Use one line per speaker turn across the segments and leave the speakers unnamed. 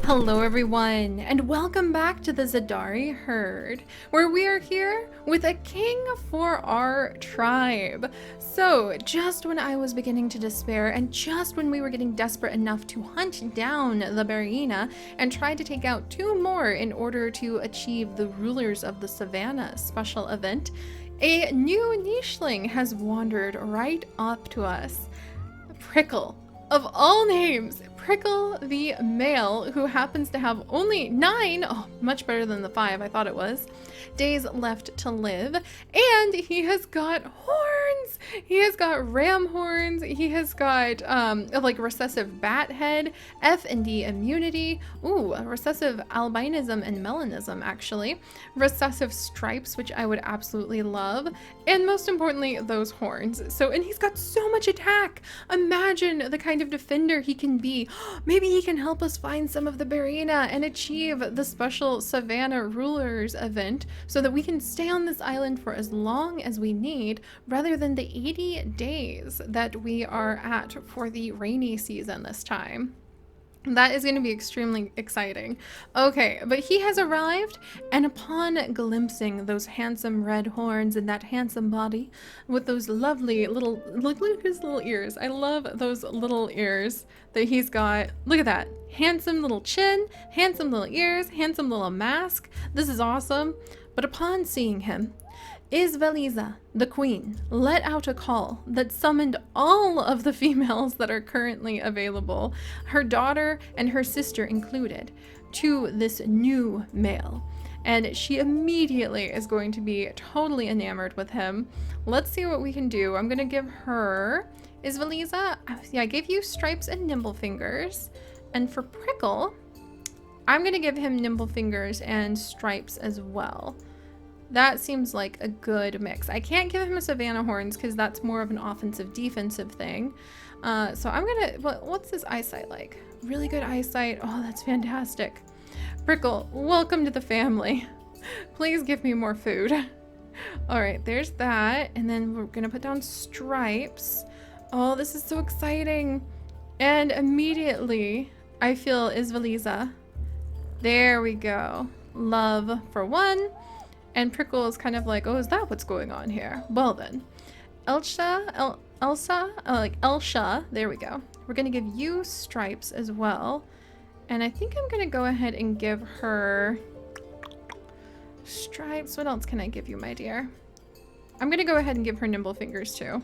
Hello everyone, and welcome back to the Zedari herd, where we are here with a king for our tribe. So, just when I was beginning to despair, and just when we were getting desperate enough to hunt down the Barina and try to take out 2 more in order to achieve the Rulers of the Savannah special event, a new nicheling has wandered right up to us. Prickle. Of all names, Prickle the male, who happens to have only 9, oh, much better than the 5 I thought it was, days left to live, and he has got horns! He has got ram horns, he has got like recessive bat head, F and D immunity, ooh, recessive albinism and melanism actually, recessive stripes, which I would absolutely love, and most importantly, those horns. So, and he's got so much attack! Imagine the kind of defender he can be. Maybe he can help us find some of the Barina and achieve the special Savannah Rulers event so that we can stay on this island for as long as we need rather than the 80 days that we are at for the rainy season this time. That is going to be extremely exciting. Okay, but he has arrived, and upon glimpsing those handsome red horns and that handsome body with those lovely little, look at his little ears. I love those little ears that he's got. Look at that. Handsome little chin, handsome little ears, handsome little mask. This is awesome. But upon seeing him, Isveliza, the queen, let out a call that summoned all of the females that are currently available, her daughter and her sister included, to this new male. And she immediately is going to be totally enamored with him. Let's see what we can do. I'm going to give her, Isveliza, yeah, I gave you stripes and nimble fingers. And for Prickle, I'm going to give him nimble fingers and stripes as well. That seems like a good mix. I can't give him a Savannah horns because that's more of an offensive defensive thing. So I'm gonna, what's his eyesight like? Really good eyesight. Oh, that's fantastic. Prickle, welcome to the family. Please give me more food. All right, there's that. And then we're gonna put down stripes. Oh, this is so exciting. And immediately I feel Isveliza. There we go. Love for 1. And Prickle is kind of like, oh, is that what's going on here? Well then, Elsha, there we go. We're gonna give you stripes as well. And I think I'm gonna go ahead and give her stripes. What else can I give you, my dear? I'm gonna go ahead and give her nimble fingers too.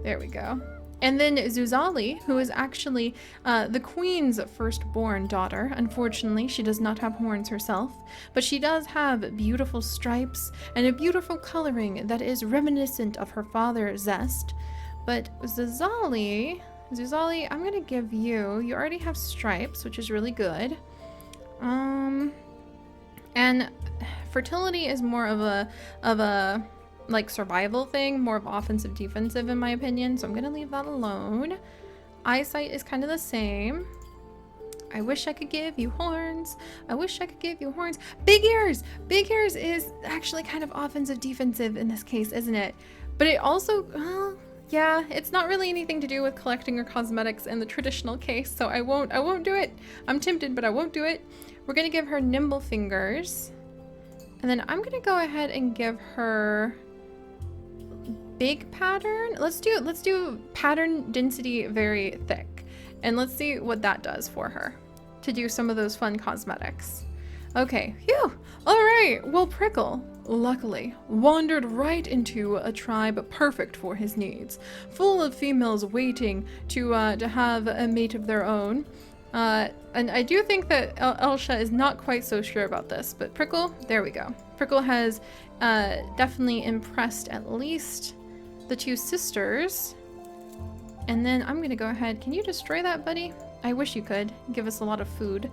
There we go. And then Zuzali, who is actually the queen's firstborn daughter. Unfortunately, she does not have horns herself, but she does have beautiful stripes and a beautiful coloring that is reminiscent of her father, Zest. But Zuzali, I'm going to give you, you already have stripes, which is really good. And fertility is more of a like survival thing, more of offensive defensive in my opinion, so I'm gonna leave that alone. Eyesight is kind of the same. I wish I could give you horns. I wish I could give you horns. Big ears! Big ears is actually kind of offensive defensive in this case, isn't it? But it also, well, yeah, it's not really anything to do with collecting or cosmetics in the traditional case, so I won't do it. I'm tempted, but I won't do it. We're gonna give her nimble fingers. And then I'm gonna go ahead and give her big pattern. Let's do pattern density very thick, and let's see what that does for her to do some of those fun cosmetics. Okay, phew. All right, well, Prickle luckily wandered right into a tribe perfect for his needs, full of females waiting to have a mate of their own. And I do think that Elsha is not quite so sure about this, but Prickle, there we go. Prickle has definitely impressed at least the 2 sisters. And then I'm gonna go ahead. Can you destroy that, buddy? I wish you could. Give us a lot of food.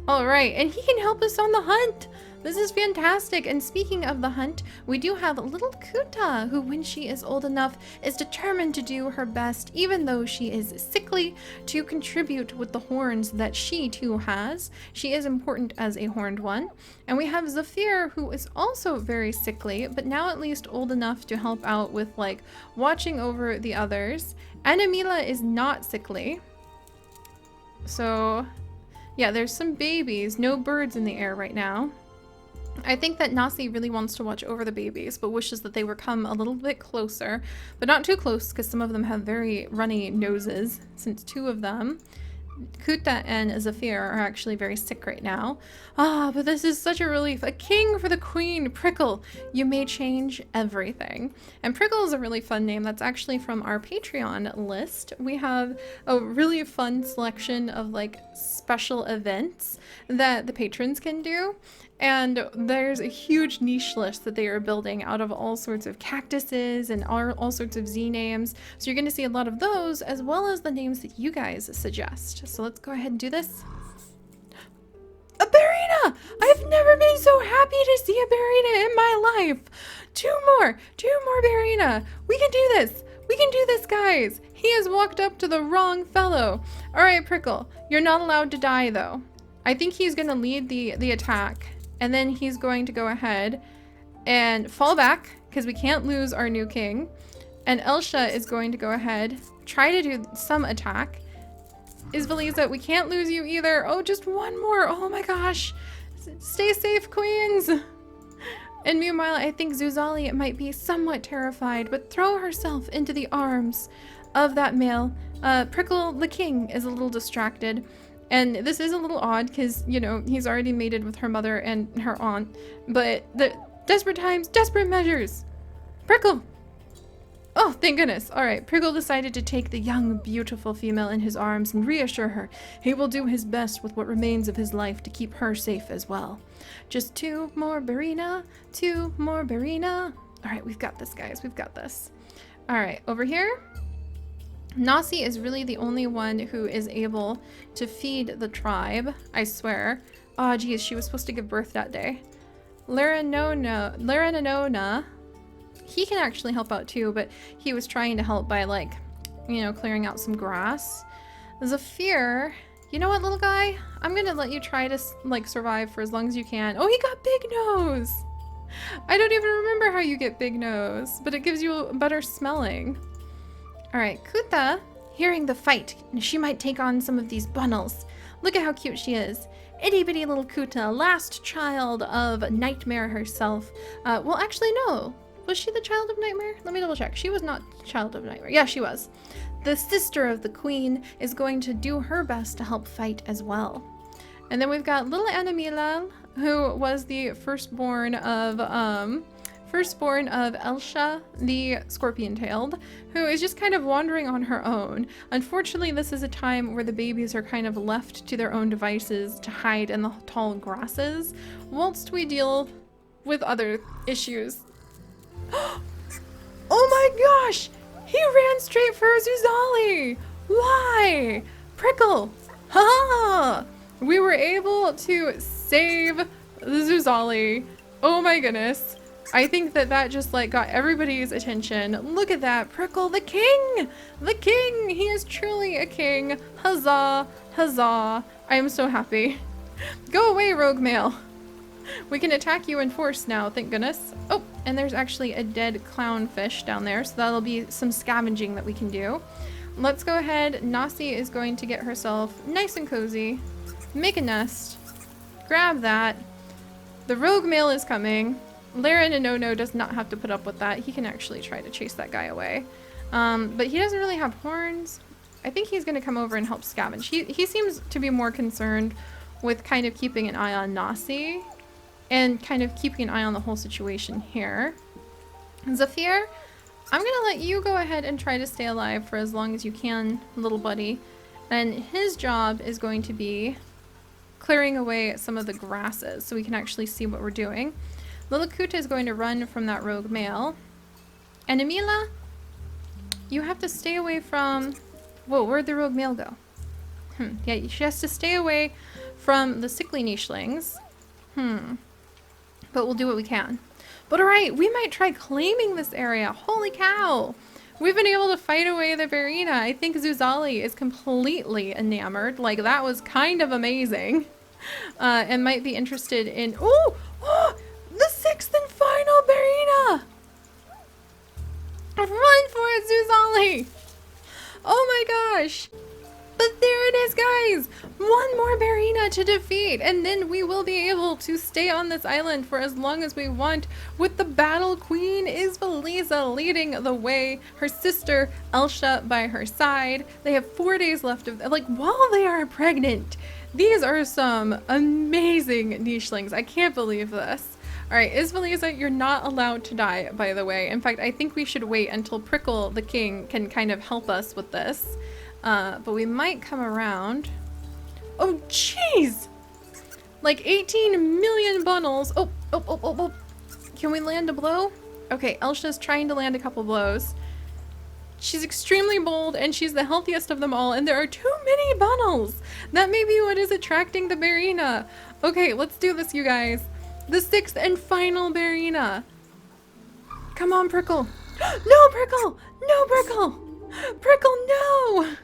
All right, and he can help us on the hunt. This is fantastic. And speaking of the hunt, we do have little Kuta, who when she is old enough is determined to do her best, even though she is sickly, to contribute with the horns that she too has. She is important as a horned one. And we have Zafir, who is also very sickly, but now at least old enough to help out with like watching over the others. And Amila is not sickly. So Yeah, there's some babies, no birds in the air right now. I think that Nasi really wants to watch over the babies, but wishes that they would come a little bit closer, but not too close because some of them have very runny noses, since 2 of them, Kuta and Zafir, are actually very sick right now. Ah, but this is such a relief. A king for the queen, Prickle. You may change everything. And Prickle is a really fun name. That's actually from our Patreon list. We have a really fun selection of like special events that the patrons can do. And there's a huge niche list that they are building out of all sorts of cactuses and all sorts of Z names. So you're going to see a lot of those, as well as the names that you guys suggest. So let's go ahead and do this. A Barina! I've never been so happy to see a Barina in my life. 2 more Barina. We can do this. We can do this, guys. He has walked up to the wrong fellow. All right, Prickle, you're not allowed to die though. I think he's going to lead the attack. And then he's going to go ahead and fall back because we can't lose our new king. And Elsha is going to go ahead, try to do some attack. Isvaliza, we can't lose you either. Oh, just 1 more. Oh my gosh. Stay safe, queens. And meanwhile, I think Zuzali might be somewhat terrified, but throw herself into the arms of that male. Prickle the king is a little distracted. And this is a little odd because, you know, he's already mated with her mother and her aunt. But the desperate times, desperate measures. Prickle! Oh, thank goodness. All right, Prickle decided to take the young, beautiful female in his arms and reassure her he will do his best with what remains of his life to keep her safe as well. Just 2 more Barina. 2 more Barina. All right, we've got this, guys. We've got this. All right, over here. Nasi is really the only one who is able to feed the tribe, I swear. Oh, geez, she was supposed to give birth that day. Laranona, he can actually help out too, but he was trying to help by, like, you know, clearing out some grass. Zafir, you know what, little guy? I'm gonna let you try to, like, survive for as long as you can. Oh, he got big nose! I don't even remember how you get big nose, but it gives you better smelling. All right, Kuta, hearing the fight, she might take on some of these bundles. Look at how cute she is. Itty bitty little Kuta, last child of Nightmare herself. Well, actually, no. Was she the child of Nightmare? Let me double check. She was not child of Nightmare. Yeah, she was. The sister of the queen is going to do her best to help fight as well. And then we've got little Anamila, who was the firstborn of Elsha, the scorpion-tailed, who is just kind of wandering on her own. Unfortunately, this is a time where the babies are kind of left to their own devices to hide in the tall grasses, whilst we deal with other issues. Oh my gosh! He ran straight for Zuzali! Why? Prickle! Ha! We were able to save Zuzali. Oh my goodness. I think that just like got everybody's attention. Look at that, Prickle, the king! The king! He is truly a king. Huzzah! Huzzah! I am so happy. Go away, rogue male. We can attack you in force now, thank goodness. Oh, and there's actually a dead clownfish down there, so that'll be some scavenging that we can do. Let's go ahead. Nasi is going to get herself nice and cozy. Make a nest. Grab that. The rogue male is coming. Larananono does not have to put up with that. He can actually try to chase that guy away. But he doesn't really have horns. I think he's going to come over and help scavenge. He seems to be more concerned with kind of keeping an eye on Nasi and kind of keeping an eye on the whole situation here. Zafir, I'm going to let you go ahead and try to stay alive for as long as you can, little buddy. And his job is going to be clearing away some of the grasses so we can actually see what we're doing. Little Kuta is going to run from that rogue male. And Amila, you have to stay away from... Whoa, where'd the rogue male go? Yeah, she has to stay away from the sickly nichelings. But we'll do what we can. But alright, we might try claiming this area. Holy cow! We've been able to fight away the Verena. I think Zuzali is completely enamored. Like, that was kind of amazing. And might be interested in... Oh! The 6th and final Verena! Run for it, Zuzali! Oh my gosh! But there it Yes, guys! One more Barina to defeat, and then we will be able to stay on this island for as long as we want, with the battle queen Isvaliza leading the way, her sister Elsha by her side. They have 4 days left of, like, while they are pregnant. These are some amazing nichelings. I can't believe this. Alright, Isvaliza, you're not allowed to die, by the way. In fact, I think we should wait until Prickle the king can kind of help us with this. But we might come around. Oh, jeez! Like 18 million bundles. Oh. Can we land a blow? Okay, Elsha's trying to land a couple blows. She's extremely bold, and she's the healthiest of them all, and there are too many bundles! That may be what is attracting the Barina. Okay, let's do this, you guys. The 6th and final Barina. Come on, Prickle. No, Prickle! No, Prickle! Prickle, no!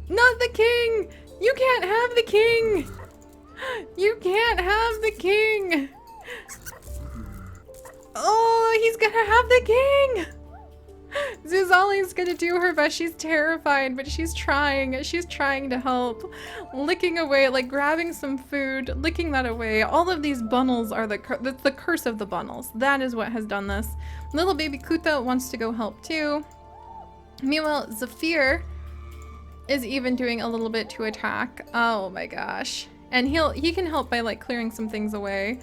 Not the king! You can't have the king! You can't have the king! Oh, he's gonna have the king! Zuzali's gonna do her best. She's terrified, but she's trying. She's trying to help. Licking away, like grabbing some food, licking that away. All of these bundles are the curse of the bundles. That is what has done this. Little baby Kuta wants to go help too. Meanwhile, Zafir is even doing a little bit to attack. Oh my gosh. And he can help by like clearing some things away.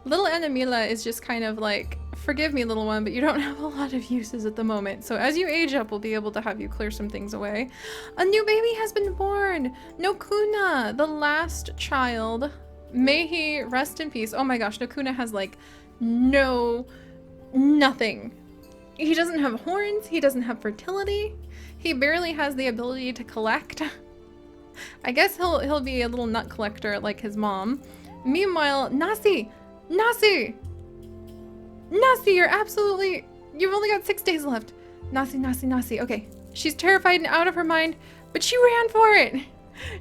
Little Anamila is just kind of like, forgive me, little one, but you don't have a lot of uses at the moment. So as you age up, we'll be able to have you clear some things away. A new baby has been born. Nokuna, the last child. May he rest in peace. Oh my gosh, Nokuna has like nothing. He doesn't have horns. He doesn't have fertility. He barely has the ability to collect. I guess he'll be a little nut collector like his mom. Meanwhile, Nasi, you're absolutely, you've only got 6 days left. Nasi. Okay, she's terrified and out of her mind, but she ran for it.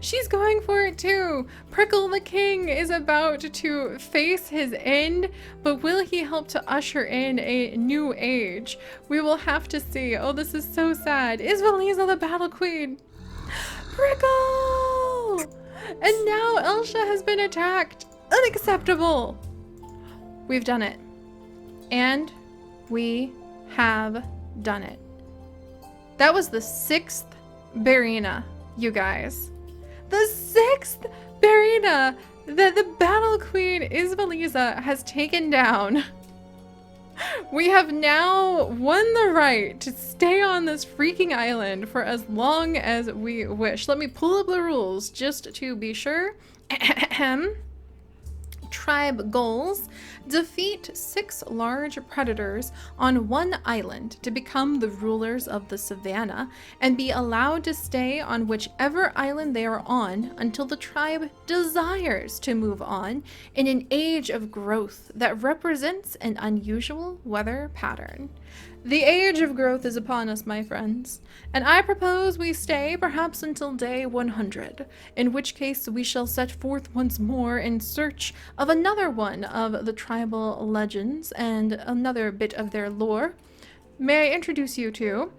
She's going for it too. Prickle the king is about to face his end, but will he help to usher in a new age? We will have to see. Oh, this is so sad. Isvaliza the battle queen. Prickle! And now Elsha has been attacked. Unacceptable. We've done it. And we have done it. That was the 6th Barina, you guys. The 6th Barina that the battle queen Isvaliza has taken down. We have now won the right to stay on this freaking island for as long as we wish. Let me pull up the rules just to be sure. Tribe goals: defeat 6 large predators on one island to become the rulers of the savannah, and be allowed to stay on whichever island they are on until the tribe desires to move on in an age of growth that represents an unusual weather pattern. The age of growth is upon us, my friends, and I propose we stay perhaps until day 100, in which case we shall set forth once more in search of another one of the tribal legends and another bit of their lore. May I introduce you to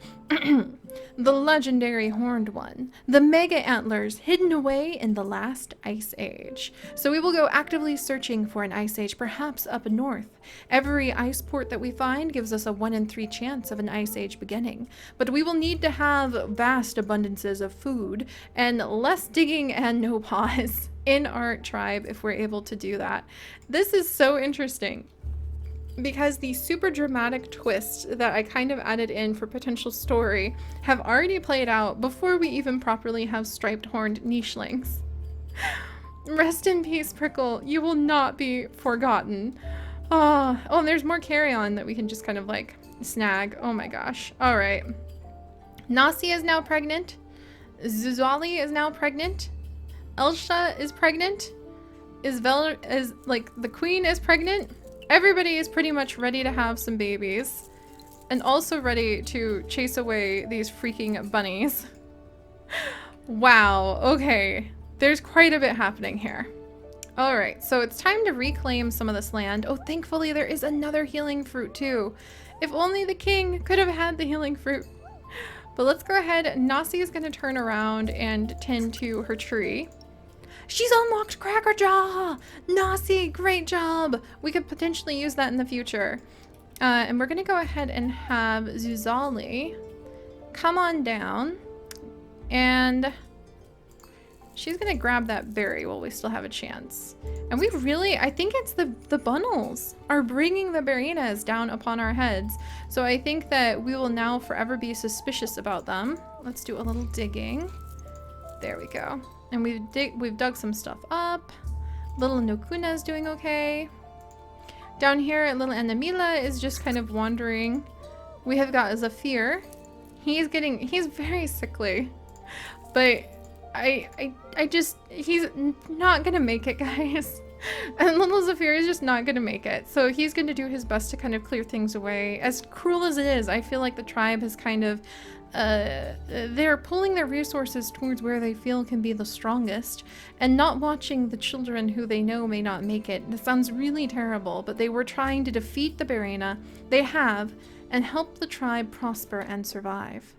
the legendary Horned One, the mega antlers hidden away in the last ice age. So we will go actively searching for an ice age, perhaps up north. Every ice port that we find gives us a 1 in 3 chance of an ice age beginning, but we will need to have vast abundances of food and less digging and no pause in our tribe if we're able to do that. This is so interesting, because the super dramatic twists that I kind of added in for potential story have already played out before we even properly have striped horned nichelings. Rest in peace, Prickle. You will not be forgotten. Oh, and there's more carry-on that we can just kind of like snag. Oh my gosh. All right. Nasi is now pregnant. Zuzali is now pregnant. Elsha is pregnant. The queen is pregnant. Everybody is pretty much ready to have some babies, and also ready to chase away these freaking bunnies. Wow, okay. There's quite a bit happening here. All right, so it's time to reclaim some of this land. Oh, thankfully there is another healing fruit too. If only the king could have had the healing fruit. But let's go ahead. Nasi is going to turn around and tend to her tree. She's unlocked Cracker Jaw! Nasi, great job! We could potentially use that in the future. And we're going to go ahead and have Zuzali come on down. And she's going to grab that berry while we still have a chance. And we really, I think it's the bunnels are bringing the Barinas down upon our heads. So I think that we will now forever be suspicious about them. Let's do a little digging. There we go. And we've dug some stuff up. Little Nokuna is doing okay. Down here, little Anamila is just kind of wandering. We have got Zafir. He's very sickly. But he's not gonna make it, guys. And little Zafir is just not gonna make it. So he's gonna do his best to kind of clear things away. As cruel as it is, I feel like the tribe has kind of, they're pulling their resources towards where they feel can be the strongest and not watching the children who they know may not make it. It sounds really terrible, but they were trying to defeat the Barina. They have, and help the tribe prosper and survive.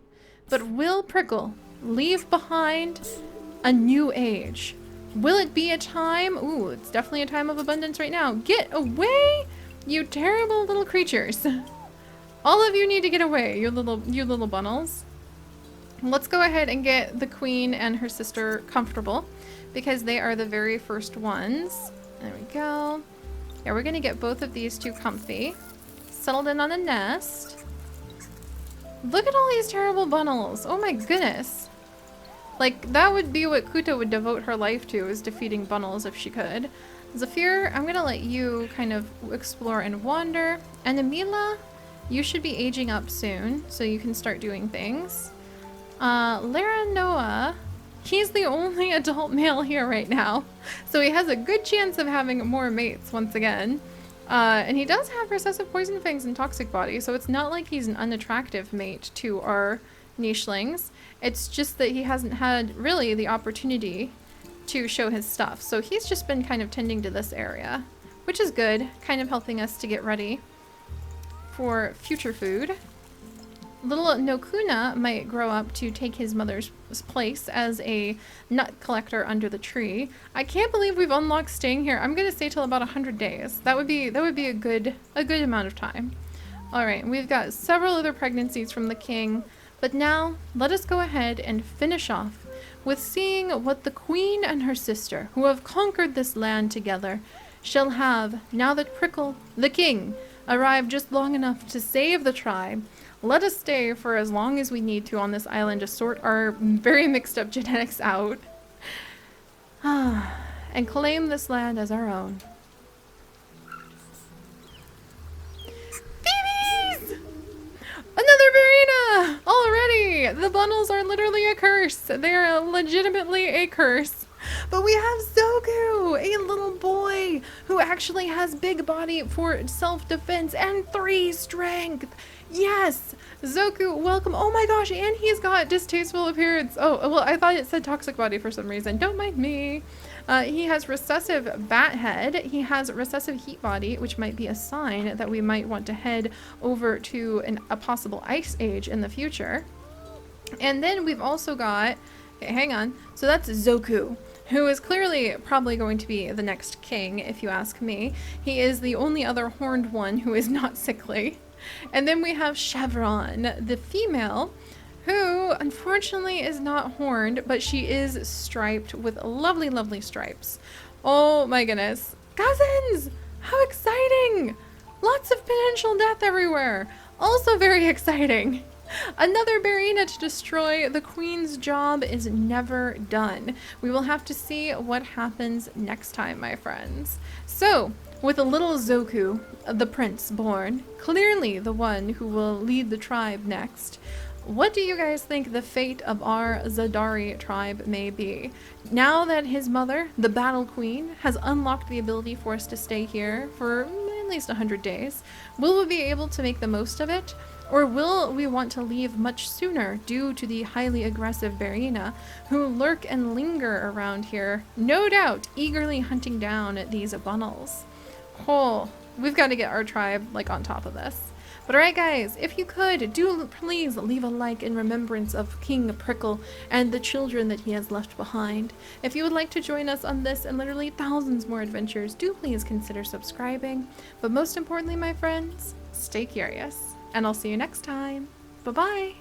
But will Prickle leave behind a new age? Will it be a time? Ooh, it's definitely a time of abundance right now. Get away, you terrible little creatures. All of you need to get away, you little bunnels. Let's go ahead and get the queen and her sister comfortable because they are the very first ones. There we go. Yeah, we're gonna get both of these two comfy. Settled in on a nest. Look at all these terrible bunnels. Oh my goodness. Like, that would be what Kuta would devote her life to, is defeating bunnels if she could. Zafir, I'm gonna let you kind of explore and wander. And Amila, you should be aging up soon, so you can start doing things. Lara Noah, he's the only adult male here right now, so he has a good chance of having more mates once again. And he does have recessive poison fangs and toxic body, so it's not like he's an unattractive mate to our nichelings. It's just that he hasn't had really the opportunity to show his stuff. So he's just been kind of tending to this area, which is good, kind of helping us to get ready for future food. Little Nokuna might grow up to take his mother's place as a nut collector under the tree. I can't believe we've unlocked staying here. I'm gonna stay till about 100 days. That would be a good amount of time. All right, we've got several other pregnancies from the king, but now let us go ahead and finish off with seeing what the queen and her sister, who have conquered this land together, shall have now that Prickle, the king, arrived just long enough to save the tribe. Let us stay for as long as we need to on this island to sort our very mixed up genetics out. And claim this land as our own. Babies! Another Verena! Already! The bundles are literally a curse. They are legitimately a curse. But we have Zoku, a little boy who actually has big body for self-defense and 3 strength. Yes, Zoku, welcome. Oh my gosh, and he's got distasteful appearance. Oh, well, I thought it said toxic body for some reason. Don't mind me. He has recessive bat head. He has recessive heat body, which might be a sign that we might want to head over to a possible ice age in the future. And then we've also got, okay, hang on. So that's Zoku, who is clearly probably going to be the next king, if you ask me. He is the only other horned one who is not sickly. And then we have Chevron, the female, who unfortunately is not horned, but she is striped with lovely, lovely stripes. Oh my goodness. Cousins! How exciting! Lots of potential death everywhere. Also very exciting. Another Barina to destroy. The queen's job is never done. We will have to see what happens next time, my friends. So, with a little Zoku, the prince born, clearly the one who will lead the tribe next, what do you guys think the fate of our Zedari tribe may be? Now that his mother, the battle queen, has unlocked the ability for us to stay here for at least 100 days, will we be able to make the most of it? Or will we want to leave much sooner due to the highly aggressive Barina who lurk and linger around here, no doubt eagerly hunting down these bunnels? Oh, we've got to get our tribe like on top of this. But alright guys, if you could, do please leave a like in remembrance of King Prickle and the children that he has left behind. If you would like to join us on this and literally thousands more adventures, do please consider subscribing. But most importantly, my friends, stay curious. And I'll see you next time. Bye-bye!